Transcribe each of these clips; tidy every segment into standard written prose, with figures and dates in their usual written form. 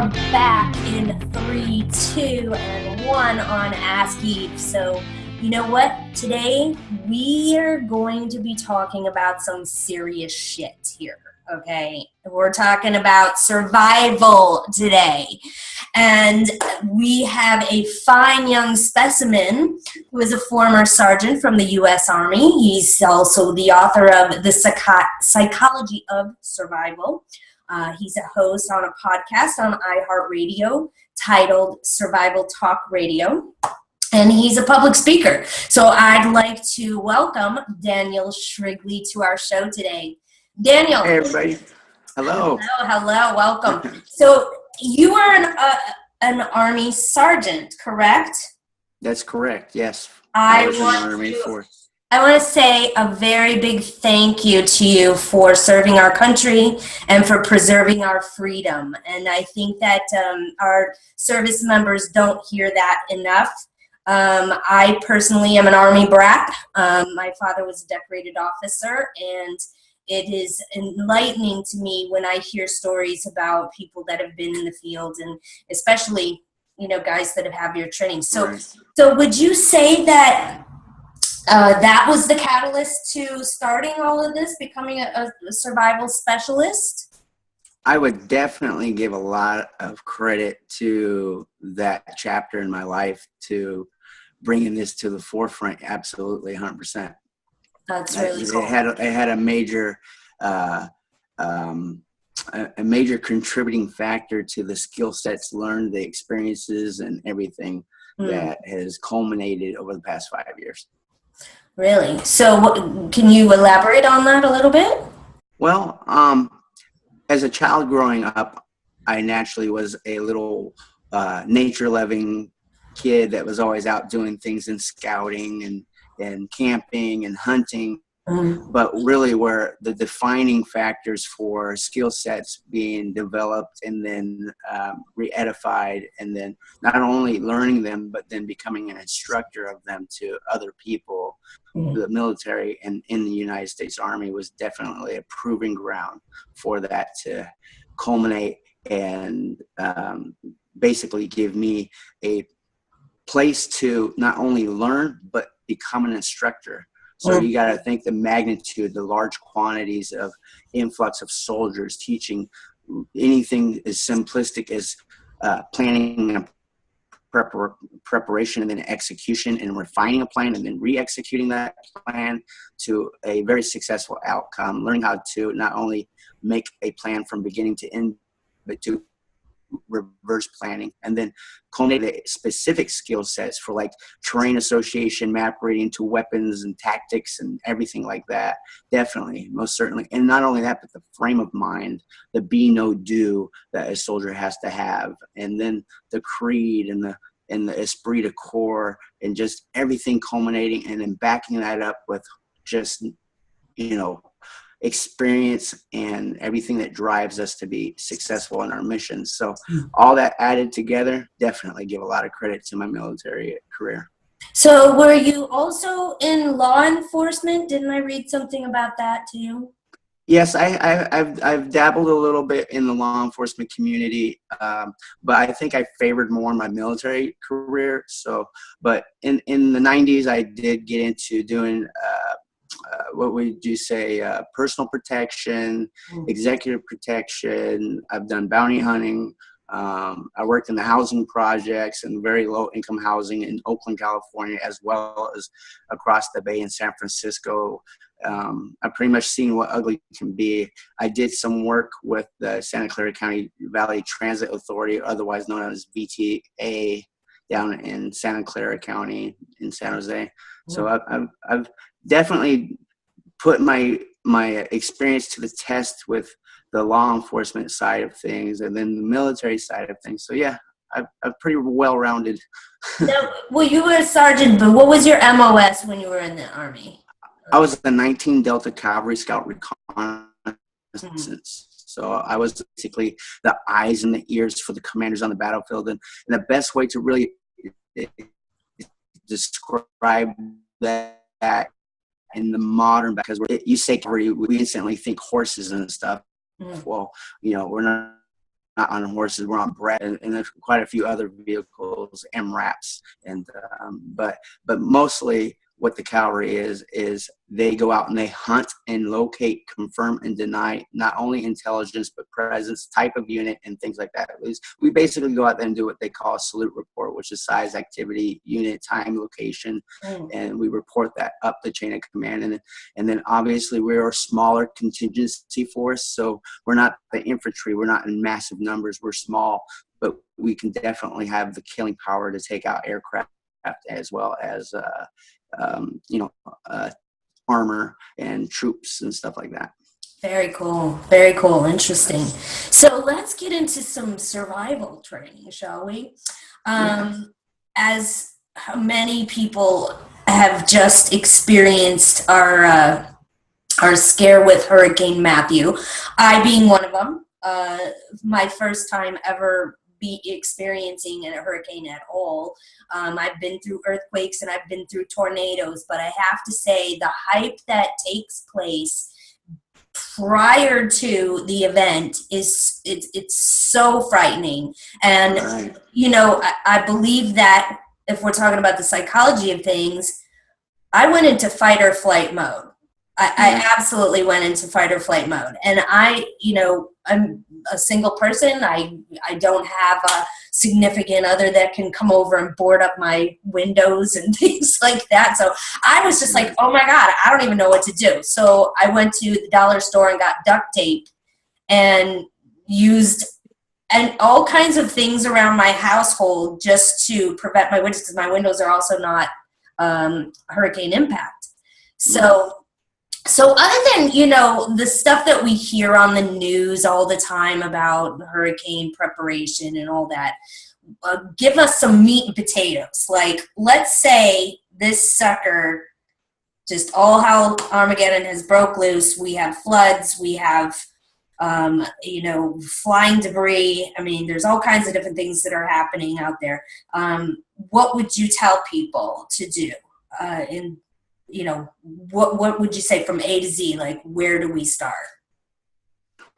are back in 3, 2, and 1 on Ask Eve. So, you know what? Today, we are going to be talking about some serious shit here, okay? We're talking about survival today. And we have a fine young specimen who is a former sergeant from the U.S. Army. He's also the author of The Psychology of Survival. He's a host on a podcast on iHeartRadio titled Survival Talk Radio, and he's a public speaker. So I'd like to welcome Daniel Shrigley to our show today. Daniel. Hey, everybody. Hello. Hello. Welcome. So you are an Army sergeant, correct? That's correct, yes. I was in the Army Force. I want to say a very big thank you to you for serving our country and for preserving our freedom. And I think that our service members don't hear that enough. I personally am an Army brat. My father was a decorated officer, and it is enlightening to me when I hear stories about people that have been in the field, and especially, guys that have had your training. So, Right. So would you say that that was the catalyst to starting all of this, becoming a survival specialist? I would definitely give a lot of credit to that chapter in my life to bringing this to the forefront. Absolutely, 100%. That's really cool. It had a major a major contributing factor to the skill sets learned, the experiences, and everything that has culminated over the past 5 years. Really? So can you elaborate on that a little bit? Well, as a child growing up, I naturally was a little nature-loving kid that was always out doing things in scouting and camping and hunting. But really where the defining factors for skill sets being developed and then re-edified, and then not only learning them, but then becoming an instructor of them to other people. The military and in the United States Army was definitely a proving ground for that to culminate and basically give me a place to not only learn, but become an instructor. So you got to think the magnitude, the large quantities of influx of soldiers teaching anything as simplistic as planning and preparation and then execution and refining a plan and then re-executing that plan to a very successful outcome. Learning how to not only make a plan from beginning to end, but to reverse planning, and then culminate the specific skill sets for like terrain association, map reading to weapons and tactics and everything like that. Definitely, most certainly. And not only that, but the frame of mind, the be no do that a soldier has to have, and then the creed and the esprit de corps, and just everything culminating and then backing that up with just experience and everything that drives us to be successful in our missions. So all that added together, definitely give a lot of credit to my military career. So were you also in law enforcement? Didn't I read something about that too? Yes, I've dabbled a little bit in the law enforcement community, but I think I favored more my military career. So, but in the 90s, I did get into doing what would you say, personal protection, executive protection. I've done bounty hunting. I worked in the housing projects and very low income housing in Oakland, California, as well as across the bay in San Francisco. I've pretty much seen what ugly can be. I did some work with the Santa Clara County Valley Transit Authority, otherwise known as VTA, down in Santa Clara County in San Jose. So I've definitely put my experience to the test with the law enforcement side of things and then the military side of things. So yeah, I'm pretty well-rounded. Now, well, you were a sergeant, but what was your MOS when you were in the Army? I was the 19 Delta Cavalry Scout Reconnaissance. So I was basically the eyes and the ears for the commanders on the battlefield. And the best way to really describe that in the modern, because you say cavalry, we instantly think horses and stuff. Well, we're not on horses, we're on Brett, and there's quite a few other vehicles, MRAPs, and but mostly what the cavalry is they go out and they hunt and locate, confirm, and deny not only intelligence but presence, type of unit, and things like that. We basically go out there and do what they call a salute report, which is size, activity, unit, time, location, and we report that up the chain of command. And then obviously we're a smaller contingency force, so we're not the infantry, we're not in massive numbers, we're small, but we can definitely have the killing power to take out aircraft as well as armor and troops and stuff like that. Very cool. Very cool. Interesting. So let's get into some survival training, shall we? As many people have just experienced our scare with Hurricane Matthew, I being one of them, my first time ever be experiencing a hurricane at all. I've been through earthquakes and I've been through tornadoes, but I have to say the hype that takes place prior to the event it's so frightening. And I believe that if we're talking about the psychology of things, I went into fight or flight mode. I absolutely went into fight or flight mode. And I'm a single person. I don't have a significant other that can come over and board up my windows and things like that. So I was just like, oh my God, I don't even know what to do. So I went to the dollar store and got duct tape and used and all kinds of things around my household just to prevent my windows, because my windows are also not hurricane impact. So other than, the stuff that we hear on the news all the time about hurricane preparation and all that, give us some meat and potatoes. Like, let's say this sucker, just all hell Armageddon has broke loose. We have floods. We have, flying debris. I mean, there's all kinds of different things that are happening out there. What would you tell people to do what would you say from A to Z? Like, where do we start?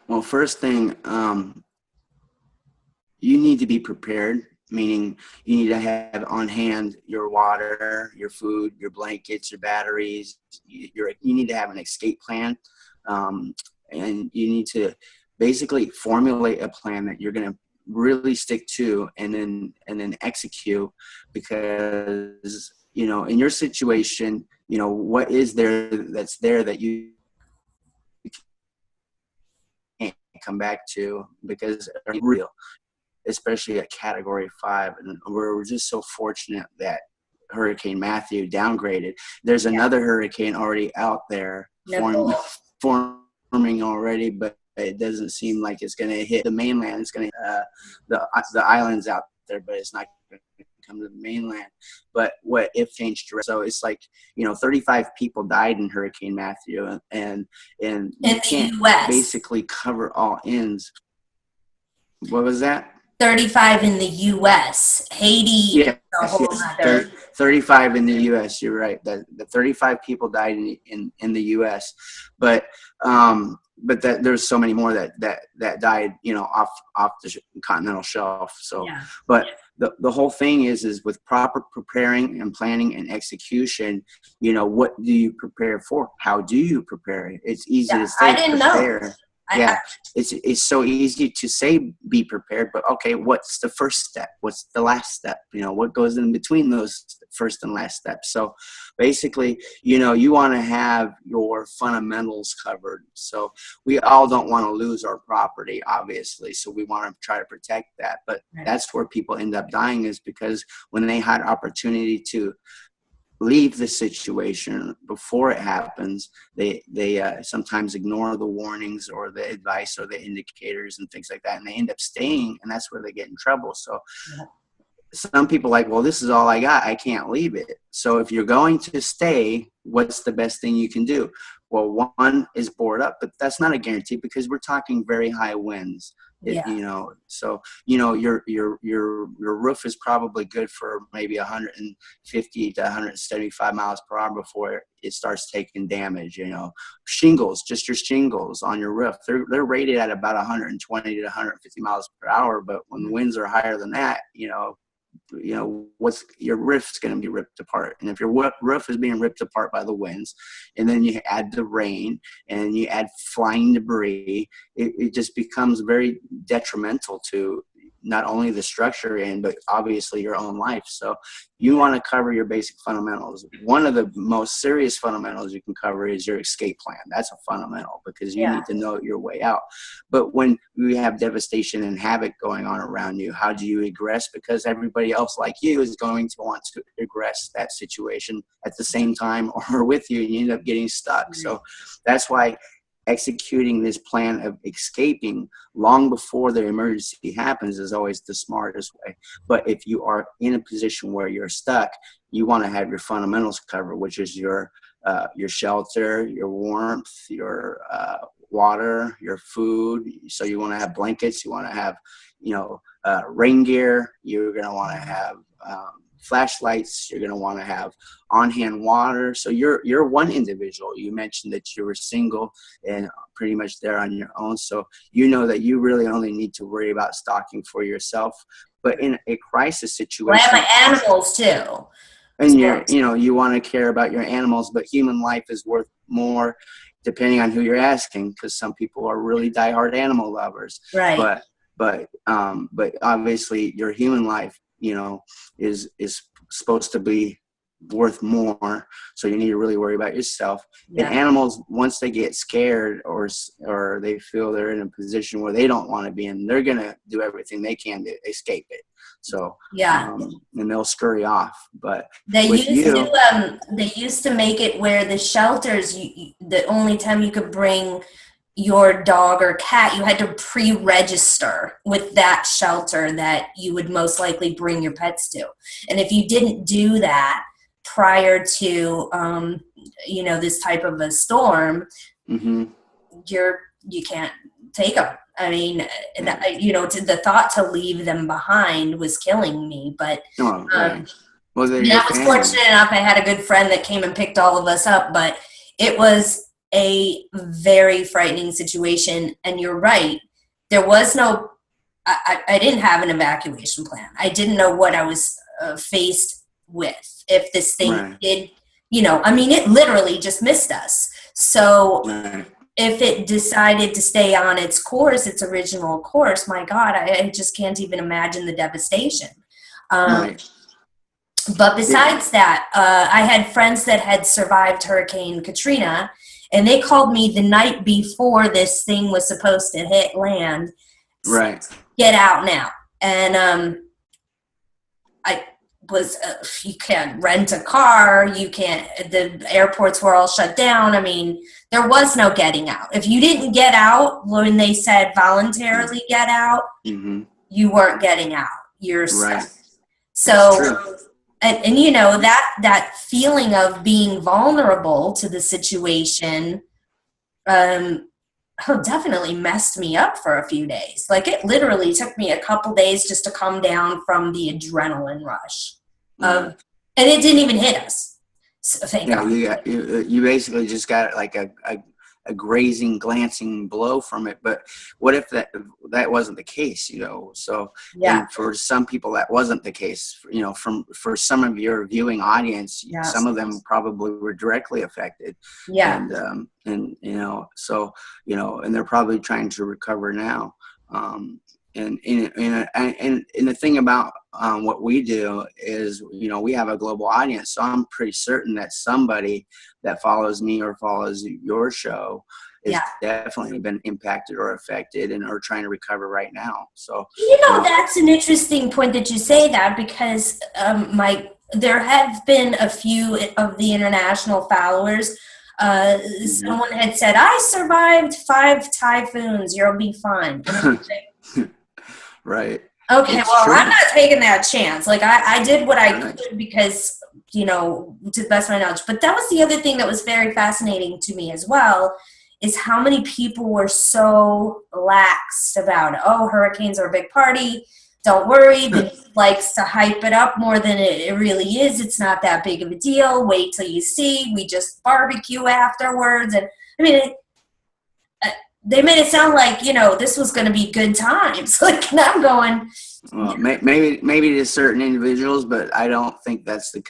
Well, first thing, you need to be prepared, meaning you need to have on hand your water, your food, your blankets, your batteries. You need to have an escape plan, and you need to basically formulate a plan that you're going to really stick to and then execute, because in your situation, what is there that's there that you can't come back to, because it's real, especially at Category 5. And we're just so fortunate that Hurricane Matthew downgraded. There's another hurricane already out there forming already, but it doesn't seem like it's going to hit the mainland. It's going to the islands out there, but it's not going to come to the mainland. But what if changed? So it's like 35 people died in Hurricane Matthew, and you can't basically cover all ends. What was that? 35 in the U.S. Haiti. Yeah, 35 in the U.S. You're right. The 35 people died in the U.S. But that there's so many more that died, off the continental shelf. So, but the whole thing is with proper preparing and planning and execution, what do you prepare for? How do you prepare? It's easy to say I didn't prepare. know. It's so easy to say be prepared, but okay, what's the first step? What's the last step? What goes in between those first and last steps? So basically, you want to have your fundamentals covered. So we all don't want to lose our property, obviously. So we want to try to protect that. But that's where people end up dying, is because when they had opportunity to leave the situation before it happens, they sometimes ignore the warnings or the advice or the indicators and things like that, and they end up staying, and that's where they get in trouble. So some people well, this is all I got, I can't leave it. So if you're going to stay, what's the best thing you can do? Well, one is board up, but that's not a guarantee, because we're talking very high winds. Yeah. So your roof is probably good for maybe 150 to 175 miles per hour before it starts taking damage. Shingles, just your shingles on your roof, they're rated at about 120 to 150 miles per hour, but when the winds are higher than that, what's your roof's going to be ripped apart. And if your roof is being ripped apart by the winds, and then you add the rain and you add flying debris, it just becomes very detrimental to not only the structure but obviously your own life. So you want to cover your basic fundamentals. One of the most serious fundamentals you can cover is your escape plan. That's a fundamental, because you need to know your way out. But when you have devastation and havoc going on around you, how do you egress? Because everybody else like you is going to want to egress that situation at the same time or with you, and you end up getting stuck. Right. So that's why executing this plan of escaping long before the emergency happens is always the smartest way. But if you are in a position where you're stuck, you want to have your fundamentals covered, which is your shelter, your warmth, your water, your food. So you want to have blankets, you want to have rain gear, you're going to want to have flashlights, you're going to want to have on-hand water. So you're one individual. You mentioned that you were single and pretty much there on your own. So that you really only need to worry about stocking for yourself. But in a crisis situation, I have my animals too. And you want to care about your animals, but human life is worth more depending on who you're asking, because some people are really diehard animal lovers. Right. But obviously your human life, is supposed to be worth more. So you need to really worry about yourself. Yeah. And animals, once they get scared or they feel they're in a position where they don't want to be in, they're going to do everything they can to escape it. So, and they'll scurry off. But they used to make it where the shelters, the only time you could bring your dog or cat, you had to pre-register with that shelter that you would most likely bring your pets to. And if you didn't do that prior to this type of a storm, you can't take them. I mean, the thought to leave them behind was killing me. But I was fortunate enough. I had a good friend that came and picked all of us up, but it was a very frightening situation. And you're right. There was I didn't have an evacuation plan. I didn't know what I was faced with. If this thing did, it literally just missed us. So if it decided to stay on its course, its original course, my God, I just can't even imagine the devastation. But besides that, I had friends that had survived Hurricane Katrina, and they called me the night before this thing was supposed to hit land. Right. Get out now. And you can't rent a car. The airports were all shut down. I mean, there was no getting out. If you didn't get out when they said voluntarily get out, you weren't getting out. You're stuck. So, and that feeling of being vulnerable to the situation, definitely messed me up for a few days. Like, it literally took me a couple days just to come down from the adrenaline rush. And it didn't even hit us. So thank God. You basically just got like a grazing, glancing blow from it. But what if that wasn't the case, So and for some people that wasn't the case, for some of your viewing audience, some of them probably were directly affected. Yeah. And they're probably trying to recover now. And the thing about what we do is, we have a global audience. So I'm pretty certain that somebody that follows me or follows your show has definitely been impacted or affected and are trying to recover right now. So, that's an interesting point that you say that, because there have been a few of the international followers. Someone had said, I survived 5 typhoons. You'll be fine. Right. Okay, I'm not taking that chance. Like, I did what I could because, to the best of my knowledge. But that was the other thing that was very fascinating to me as well, is how many people were so laxed about, oh, hurricanes are a big party. Don't worry. The news likes to hype it up more than it really is. It's not that big of a deal. Wait till you see. We just barbecue afterwards. And I mean, they made it sound like, you know, this was going to be good times. Like, and I'm going, Well, maybe to certain individuals, but I don't think that's the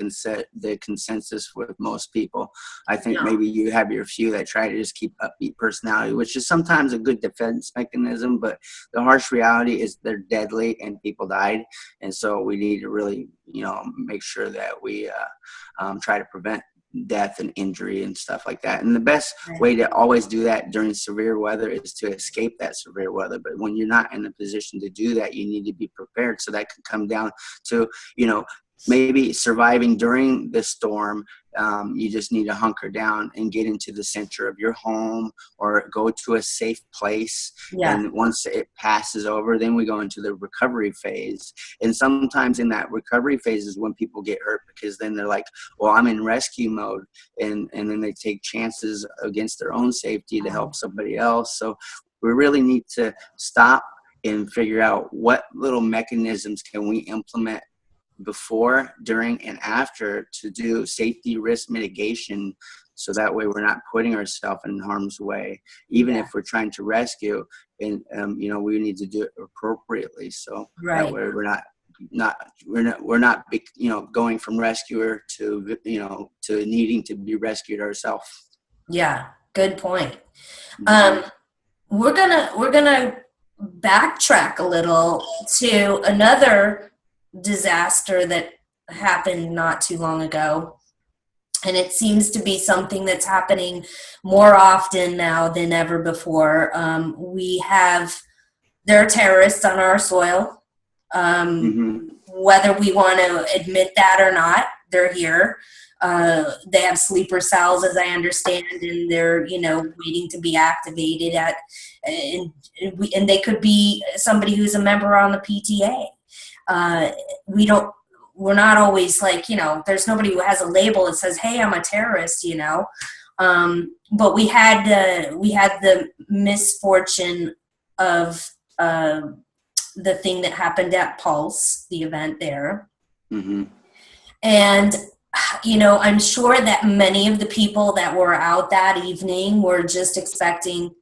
consensus with most people. I think no. maybe you have your few that try to just keep upbeat personality, which is sometimes a good defense mechanism, but the harsh reality is they're deadly and people died. And so we need to really, you know, make sure that we try to prevent death and injury and stuff like that. And the best way to always do that during severe weather is to escape that severe weather. But when you're not in a position to do that, you need to be prepared. So that could come down to, you know, maybe surviving during the storm. You just need to hunker down and get into the center of your home or go to a safe place. Yeah. And once it passes over, then we go into the recovery phase. And sometimes in that recovery phase is when people get hurt, because then they're like, well, I'm in rescue mode. And then they take chances against their own safety to help somebody else. So we really need to stop and figure out what little mechanisms can we implement before, during, and after to do safety risk mitigation, so that way we're not putting ourselves in harm's way, even if we're trying to rescue. And you know, we need to do it appropriately, so that way we're not you know, going from rescuer to, you know, to needing to be rescued ourselves. Yeah, good point. We're gonna backtrack a little to another disaster that happened not too long ago, and it seems to be something that's happening more often now than ever before. There are terrorists on our soil, whether we want to admit that or not. They're here. They have sleeper cells, as I understand, and they're, you know, waiting to be activated and they could be somebody who's a member on the PTA. We're not always like, you know, there's nobody who has a label that says, hey, I'm a terrorist, you know. But we had the misfortune of the thing that happened at Pulse, the event there. And, you know, I'm sure that many of the people that were out that evening were just expecting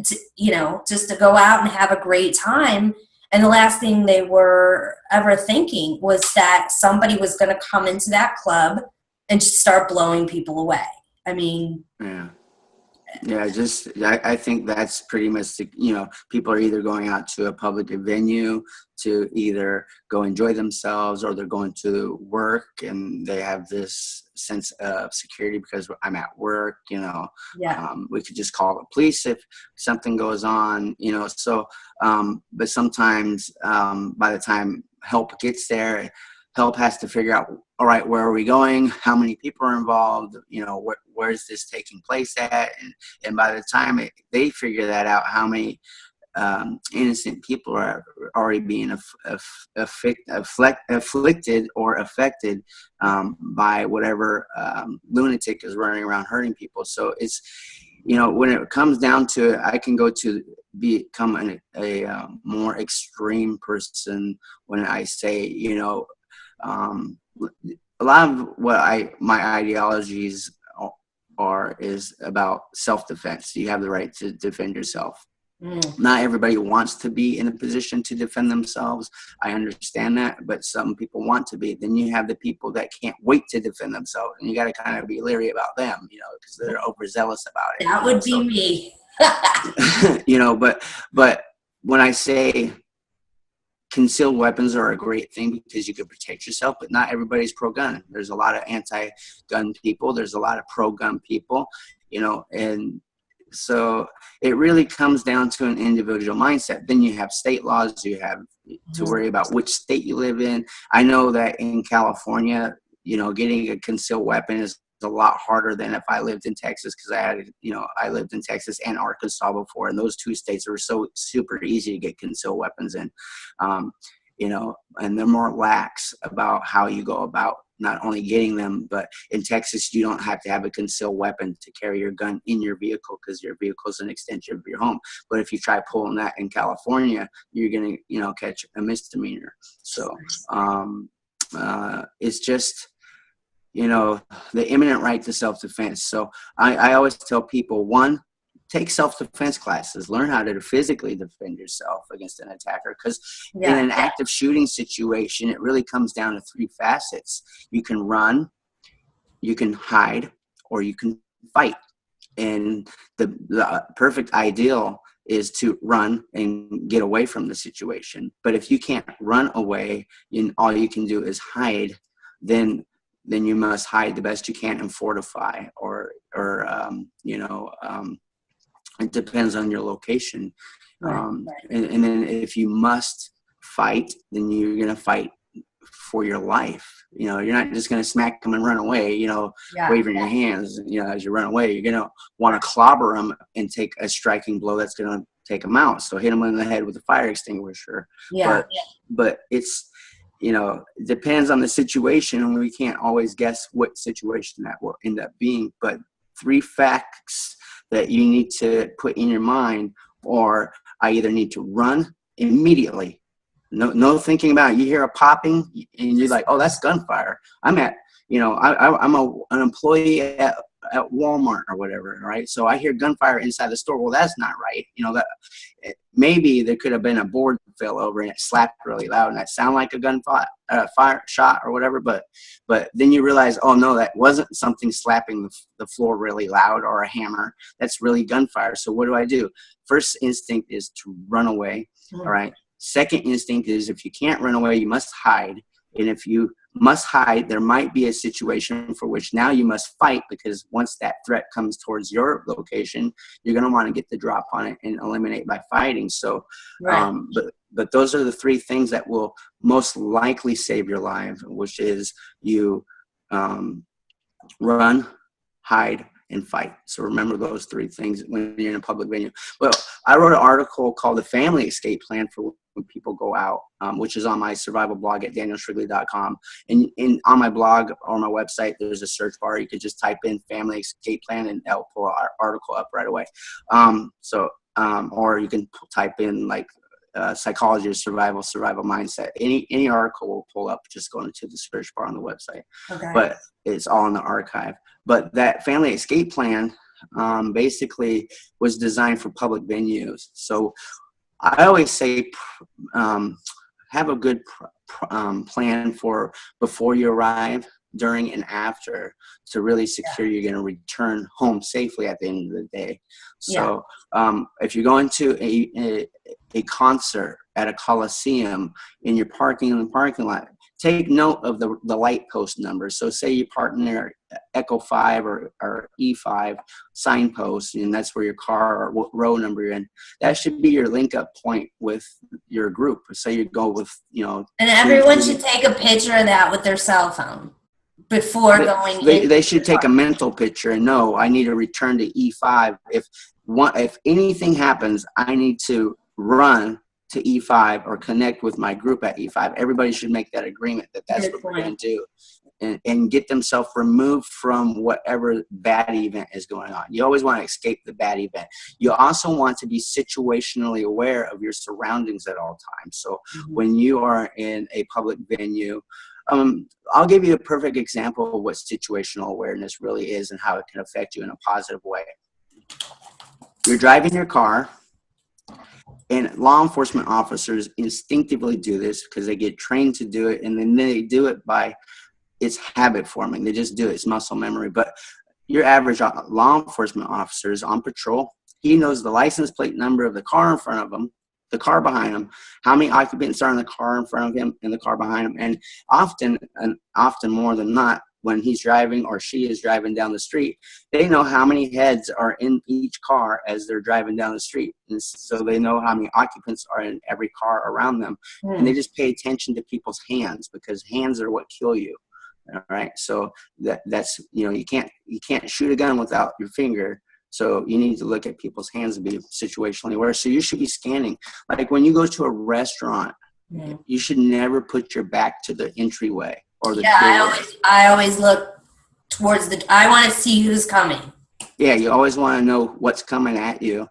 to, you know, just to go out and have a great time. And the last thing they were ever thinking was that somebody was going to come into that club and just start blowing people away. I mean, I think that's pretty much the, you know, people are either going out to a public venue to either go enjoy themselves, or they're going to work and they have this sense of security because I'm at work, you know. We could just call the police if something goes on, you know. So but sometimes by the time help gets there, help has to figure out, all right, where are we going? How many people are involved? You know, where's this taking place at? And by the time they figure that out, how many innocent people are already being afflicted or affected by whatever lunatic is running around hurting people. So it's, you know, when it comes down to it, I can go to become a more extreme person when I say, you know, a lot of what my ideologies is about self-defense. You have the right to defend yourself. Not everybody wants to be in a position to defend themselves. I understand that, but some people want to be. Then you have the people that can't wait to defend themselves, and you got to kind of be leery about them, you know, because they're overzealous about it. That would be me. You know, but when I say concealed weapons are a great thing because you can protect yourself, but not everybody's pro-gun. There's a lot of anti-gun people. There's a lot of pro-gun people, you know, and so it really comes down to an individual mindset. Then you have state laws. You have to worry about which state you live in. I know that in California, you know, getting a concealed weapon is a lot harder than if I lived in Texas, because I lived in Texas and Arkansas before, and those two states are so super easy to get concealed weapons in, you know, and they're more lax about how you go about not only getting them, but in Texas, you don't have to have a concealed weapon to carry your gun in your vehicle because your vehicle is an extension of your home. But if you try pulling that in California, you're going to, catch a misdemeanor. So it's just, the imminent right to self-defense. So I always tell people, one, take self-defense classes, learn how to physically defend yourself against an attacker. Because in an active shooting situation, it really comes down to three facets. You can run, you can hide, or you can fight. And the perfect ideal is to run and get away from the situation. But if you can't run away and all you can do is hide, then you must hide the best you can and fortify, or it depends on your location. And then if you must fight, then you're going to fight for your life. You're not just going to smack them and run away, waving your hands, as you run away. You're going to want to clobber them and take a striking blow that's going to take them out. So hit them in the head with a fire extinguisher. But it's, it depends on the situation, and we can't always guess what situation that will end up being. But three facts that you need to put in your mind, or I either need to run immediately. No thinking about it. You hear a popping and you're like, oh, that's gunfire. I'm at, I'm an employee at Walmart or whatever, right? So I hear gunfire inside the store. Well, that's not right. That maybe there could have been a board fell over and it slapped really loud and that sounded like a fire shot or whatever. But then you realize, oh no, that wasn't something slapping the floor really loud or a hammer. That's really gunfire. So what do? First instinct is to run away. All right. Second instinct is, if you can't run away, you must hide. And if you must hide, there might be a situation for which now you must fight, because once that threat comes towards your location, you're going to want to get the drop on it and eliminate by fighting. So, but those are the three things that will most likely save your life, which is you run, hide, and fight. So remember those three things when you're in a public venue. Well, I wrote an article called The Family Escape Plan for when people go out, which is on my survival blog at danielshrigley.com. And on my blog or my website, there's a search bar. You could just type in Family Escape Plan and that'll pull our article up right away. Or you can type in like psychology of survival mindset. Any article will pull up just going to the search bar on the website. Okay. But it's all in the archive. But that family escape plan basically was designed for public venues. So I always say have a good plan for before you arrive, during, and after, to really secure you're going to return home safely at the end of the day. So if you're going to a concert at a coliseum and you're parking in the parking lot, take note of the light post numbers. So say you park near Echo 5 or E5 signpost, and that's where your car or what row number you're in. That should be your link up point with your group. So you go with, And everyone should take a picture of that with their cell phone before going in. They should take a mental picture and know, I need to return to E5. If anything happens, I need to run to E5 or connect with my group at E5. Everybody should make that agreement that's what we're going to do, and get themselves removed from whatever bad event is going on. You always want to escape the bad event. You also want to be situationally aware of your surroundings at all times. So when you are in a public venue, I'll give you a perfect example of what situational awareness really is and how it can affect you in a positive way. You're driving your car, and law enforcement officers instinctively do this because they get trained to do it, and then they do it by it's habit forming. They just do it. It's muscle memory. But your average law enforcement officer is on patrol. He knows the license plate number of the car in front of him, the car behind him, how many occupants are in the car in front of him and the car behind him. And often more than not, when he's driving or she is driving down the street, they know how many heads are in each car as they're driving down the street. And so they know how many occupants are in every car around them. And they just pay attention to people's hands, because hands are what kill you. All right. So that's, you can't shoot a gun without your finger. So you need to look at people's hands and be situationally aware. So you should be scanning. Like when you go to a restaurant, you should never put your back to the entryway. or the Yeah, door. I always look towards I want to see who's coming. Yeah, you always want to know what's coming at you,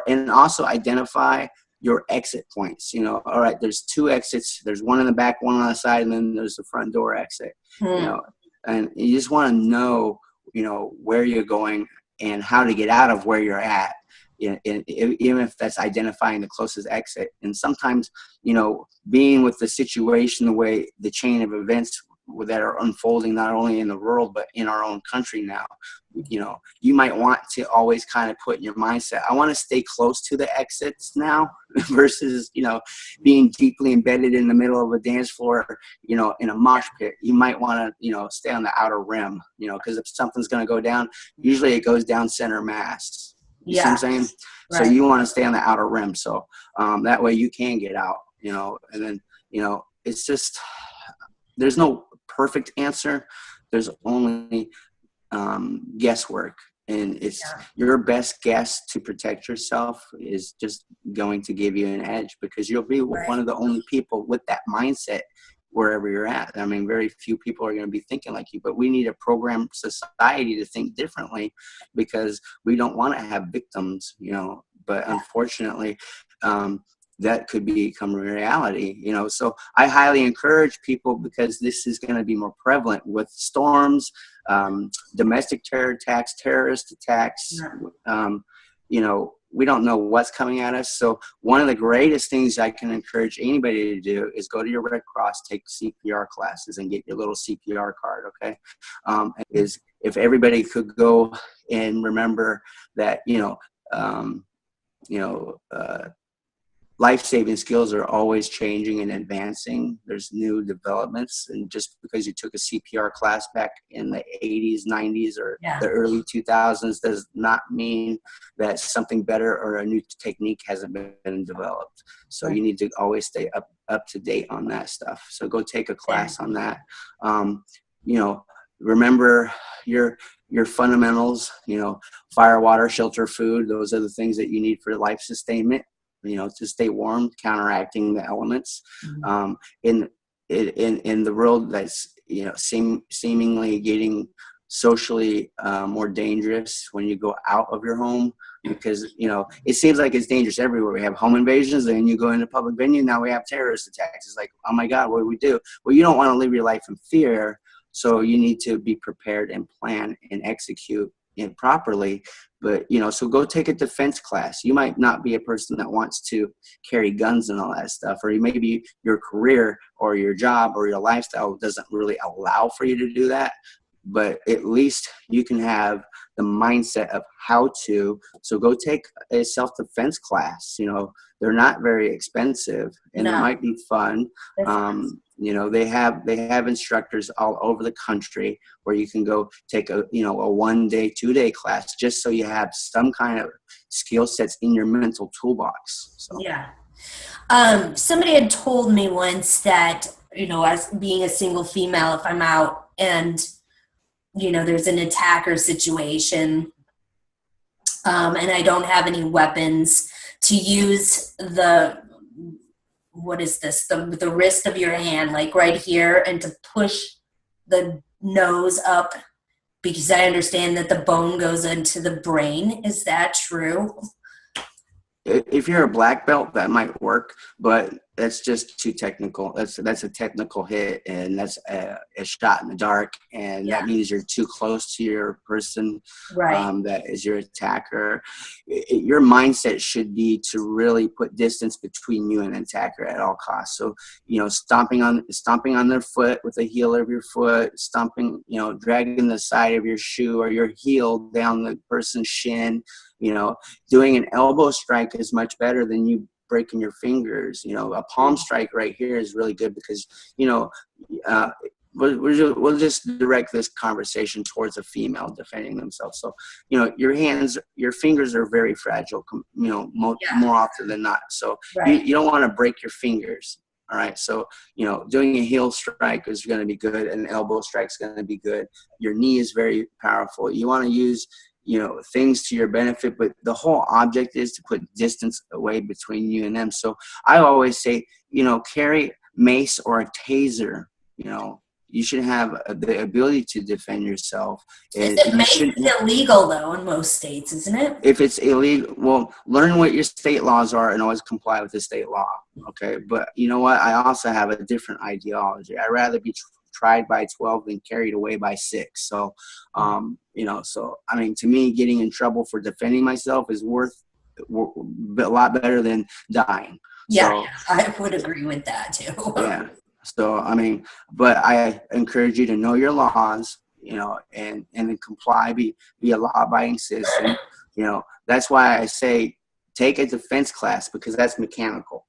and also identify your exit points. All right, there's two exits. There's one in the back, one on the side, and then there's the front door exit. And you just want to know, where you're going and how to get out of where you're at. Even if that's identifying the closest exit. And sometimes, being with the situation, the way the chain of events that are unfolding not only in the world but in our own country now, you might want to always kind of put in your mindset, I want to stay close to the exits now versus being deeply embedded in the middle of a dance floor, in a mosh pit. You might want to stay on the outer rim, because if something's going to go down, usually it goes down center mass. You see what I'm saying? Right. So you want to stay on the outer rim, so that way you can get out, and then it's just, there's no perfect answer. There's only guesswork, and it's your best guess to protect yourself is just going to give you an edge, because you'll be one of the only people with that mindset wherever you're at. I mean, very few people are going to be thinking like you, but we need a programmed society to think differently, because we don't want to have victims, but unfortunately, that could become a reality, so I highly encourage people, because this is going to be more prevalent with storms, domestic terror attacks, terrorist attacks. We don't know what's coming at us. So one of the greatest things I can encourage anybody to do is go to your Red Cross, take CPR classes, and get your little CPR card. Okay. Is if everybody could go and remember that, life-saving skills are always changing and advancing. There's new developments, and just because you took a CPR class back in the 80s, 90s, or the early 2000s does not mean that something better or a new technique hasn't been developed. So you need to always stay up to date on that stuff. So go take a class on that. Remember your fundamentals, fire, water, shelter, food. Those are the things that you need for life sustainment. To stay warm, counteracting the elements. In the world that's seemingly getting socially more dangerous when you go out of your home, because it seems like it's dangerous everywhere. We have home invasions, then you go into public venue, now we have terrorist attacks. It's like, oh my God, what do we do? Well, you don't want to live your life in fear, so you need to be prepared and plan and execute it properly. But so go take a defense class. You might not be a person that wants to carry guns and all that stuff, or maybe your career or your job or your lifestyle doesn't really allow for you to do that, but at least you can have the mindset of how to. So go take a self-defense class. They're not very expensive, and it might be fun. They have instructors all over the country where you can go take a 1 day, 2 day class, just so you have some kind of skill sets in your mental toolbox. So. Somebody had told me once that, as being a single female, if I'm out and, there's an attacker situation, and I don't have any weapons, to use the wrist of your hand, like right here, and to push the nose up, because I understand that the bone goes into the brain. Is that true? If you're a black belt, that might work, but that's just too technical. That's a technical hit, and that's a shot in the dark, and that means you're too close to your person, that is your attacker. Your mindset should be to really put distance between you and the attacker at all costs. So, stomping on their foot with the heel of your foot, stomping, dragging the side of your shoe or your heel down the person's shin. Doing an elbow strike is much better than you breaking your fingers. A palm strike right here is really good, because we'll just direct this conversation towards a female defending themselves. So your fingers are very fragile, more often than not. So you don't want to break your fingers. All right. So, doing a heel strike is going to be good. An elbow strike is going to be good. Your knee is very powerful. You want to use things to your benefit, but the whole object is to put distance away between you and them. So I always say, carry mace or a taser, you should have the ability to defend yourself. And It you makes shouldn't. it illegal though in most states, isn't it? If it's illegal, well, learn what your state laws are and always comply with the state law. Okay, but you know what? I also have a different ideology. I'd rather be tried by 12 than carried away by 6. So, so I mean, to me, getting in trouble for defending myself is worth a lot better than dying. Yeah, So, I would agree with that too. yeah. So, I mean, but I encourage you to know your laws, and then comply, be a law-abiding citizen. That's why I say take a defense class, because that's mechanical.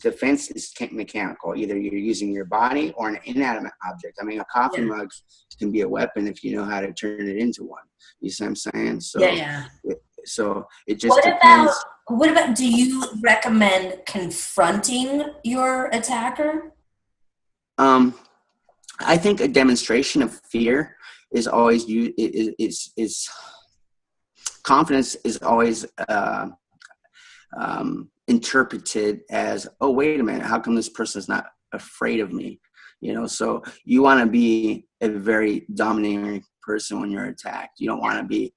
Defense is mechanical. Either you're using your body or an inanimate object. I mean, a coffee mug can be a weapon if you know how to turn it into one. You see what I'm saying? So, so it just depends. What about, do you recommend confronting your attacker? I think a demonstration of fear is always is confidence is always interpreted as, oh, wait a minute, how come this person is not afraid of me? So you want to be a very domineering person when you're attacked. You don't want to be,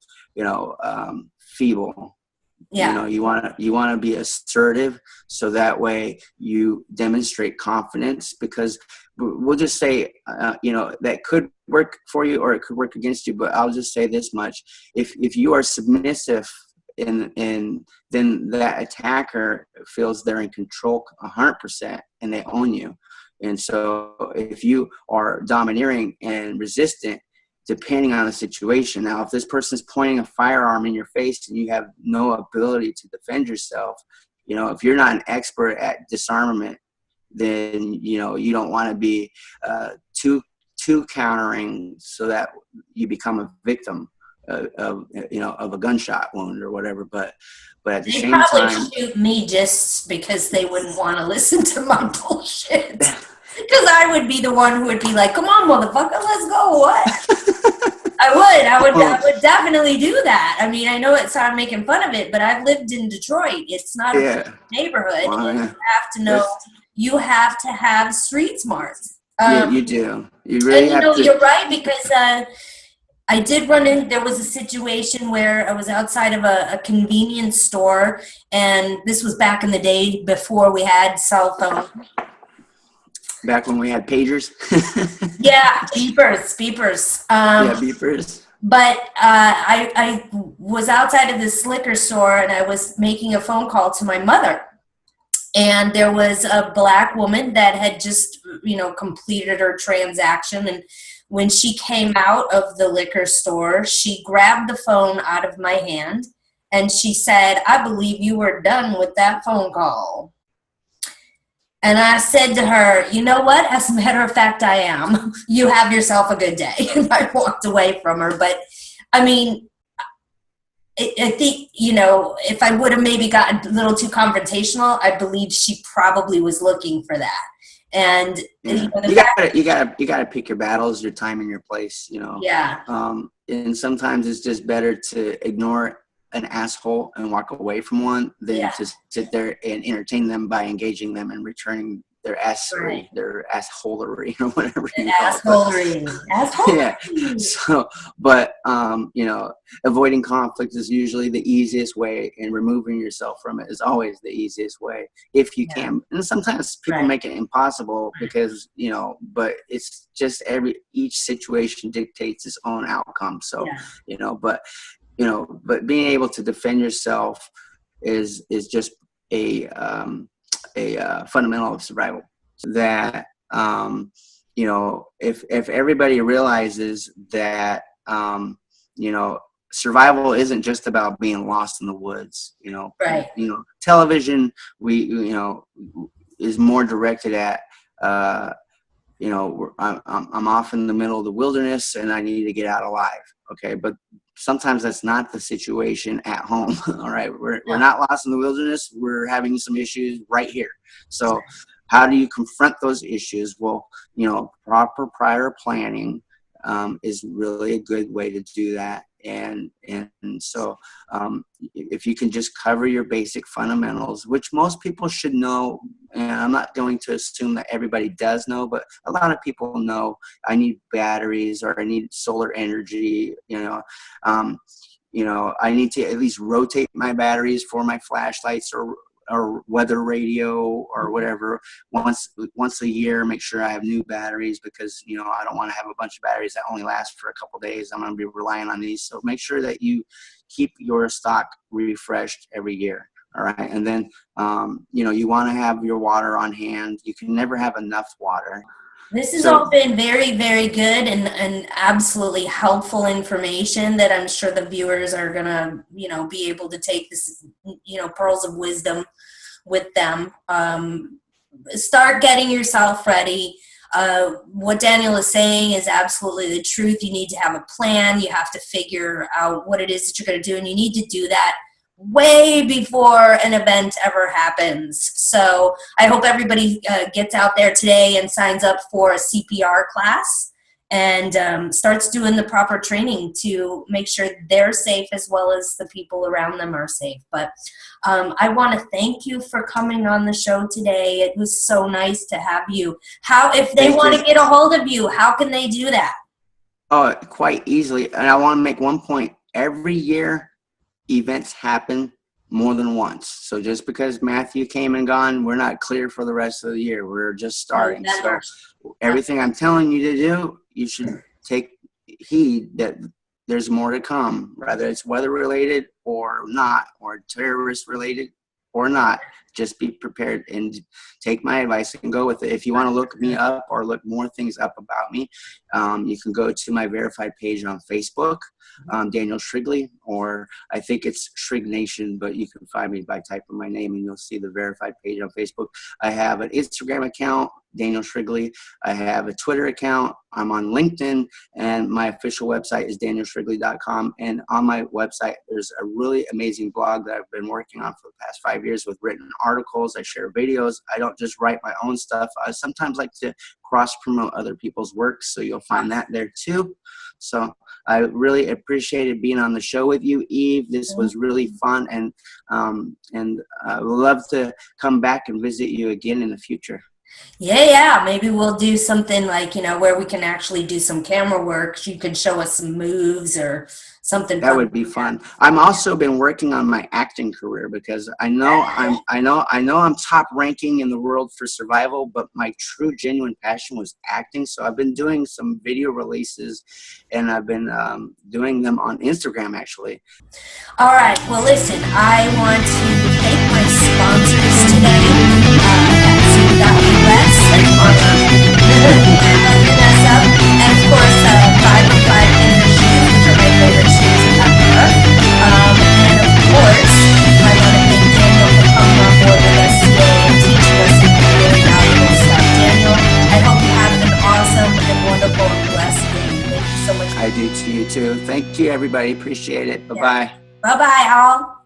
feeble. Yeah. You want to be assertive, so that way you demonstrate confidence, because we'll just say, that could work for you or it could work against you. But I'll just say this much: if you are submissive, and then that attacker feels they're in control 100% and they own you. And so if you are domineering and resistant, depending on the situation. Now, if this person's pointing a firearm in your face and you have no ability to defend yourself, if you're not an expert at disarmament, then, you don't want to be too countering, so that you become a victim of a gunshot wound or whatever. But at the same time, they probably shoot me just because they wouldn't want to listen to my bullshit. Because I would be the one who would be like, "Come on, motherfucker, let's go." What? I would definitely do that. I mean, I know it sounded making fun of it, but I've lived in Detroit. It's not a neighborhood. Well, and you have to know. You have to have street smarts. Yeah, you do. You really have to. You're right, because I did run in. There was a situation where I was outside of a convenience store, and this was back in the day before we had cell phones. Back when we had pagers. Yeah, beepers. Beepers. But I was outside of this liquor store, and I was making a phone call to my mother. And there was a black woman that had just, completed her transaction. And when she came out of the liquor store, she grabbed the phone out of my hand and she said, "I believe you were done with that phone call." And I said to her, "You know what? As a matter of fact, I am. You have yourself a good day." And I walked away from her. But, I mean, I think, if I would have maybe gotten a little too confrontational, I believe she probably was looking for that. And you gotta pick your battles, your time and your place, Yeah. And sometimes it's just better to ignore an asshole and walk away from one than to sit there and entertain them by engaging them and returning their assery, their assholery, or whatever you call it. Assholery. Yeah. So, but avoiding conflict is usually the easiest way, and removing yourself from it is always the easiest way if you can. And sometimes people make it impossible because but it's just each situation dictates its own outcome. So but being able to defend yourself is just a fundamental of survival. That if everybody realizes that survival isn't just about being lost in the woods. Television is more directed at I'm off in the middle of the wilderness and I need to get out alive. Okay, but sometimes that's not the situation at home. All right, we're not lost in the wilderness. We're having some issues right here. So how do you confront those issues? Well, proper prior planning is really a good way to do that. and so if you can just cover your basic fundamentals, which most people should know, and I'm not going to assume that everybody does know, but a lot of people know I need batteries or I need solar energy, I need to at least rotate my batteries for my flashlights or weather radio or whatever once a year. Make sure I have new batteries because I don't want to have a bunch of batteries that only last for a couple of days. I'm going to be relying on these. So make sure that you keep your stock refreshed every year. All right. And then, you want to have your water on hand. You can never have enough water. This has all been very, very good and absolutely helpful information that I'm sure the viewers are going to, be able to take this, pearls of wisdom with them. Start getting yourself ready. What Daniel is saying is absolutely the truth. You need to have a plan. You have to figure out what it is that you're going to do, and you need to do that way before an event ever happens. So I hope everybody gets out there today and signs up for a CPR class and starts doing the proper training to make sure they're safe as well as the people around them are safe. But I want to thank you for coming on the show today. It was so nice to have you. If they want to get a hold of you, how can they do that? Oh, quite easily. And I want to make one point. Every year, events happen more than once. So just because Matthew came and gone, we're not clear for the rest of the year. We're just starting. So everything I'm telling you to do, you should take heed that there's more to come, whether it's weather related or not, or terrorist related or not. Just be prepared and take my advice and go with it. If you want to look me up or look more things up about me, you can go to my verified page on Facebook, Daniel Shrigley, or I think it's Shrig Nation, but you can find me by typing my name and you'll see the verified page on Facebook. I have an Instagram account, Daniel Shrigley. I have a Twitter account. I'm on LinkedIn, and my official website is danielshrigley.com. And on my website, there's a really amazing blog that I've been working on for the past 5 years with written articles. I share videos. I don't just write my own stuff. I sometimes like to cross-promote other people's work, so you'll find that there too. So I really appreciated being on the show with you, Eve. This was really fun, and I would love to come back and visit you again in the future. Yeah. Maybe we'll do something like, where we can actually do some camera work. You can show us some moves or something. That would be fun. I'm also been working on my acting career because I know I'm top ranking in the world for survival, but my true genuine passion was acting. So I've been doing some video releases, and I've been doing them on Instagram actually. All right. Well, listen, I want to thank my sponsors today. That's and of course, 5 on 5 inner shoes, which are my favorite shoes ever. And of course, I want to thank Daniel for coming on board with us today and teaching us some really valuable stuff. Daniel, I hope you have an awesome and wonderful and blessed day. Thank you so much. I do to you too. Thank you, everybody. Appreciate it. Bye-bye. Bye-bye, all.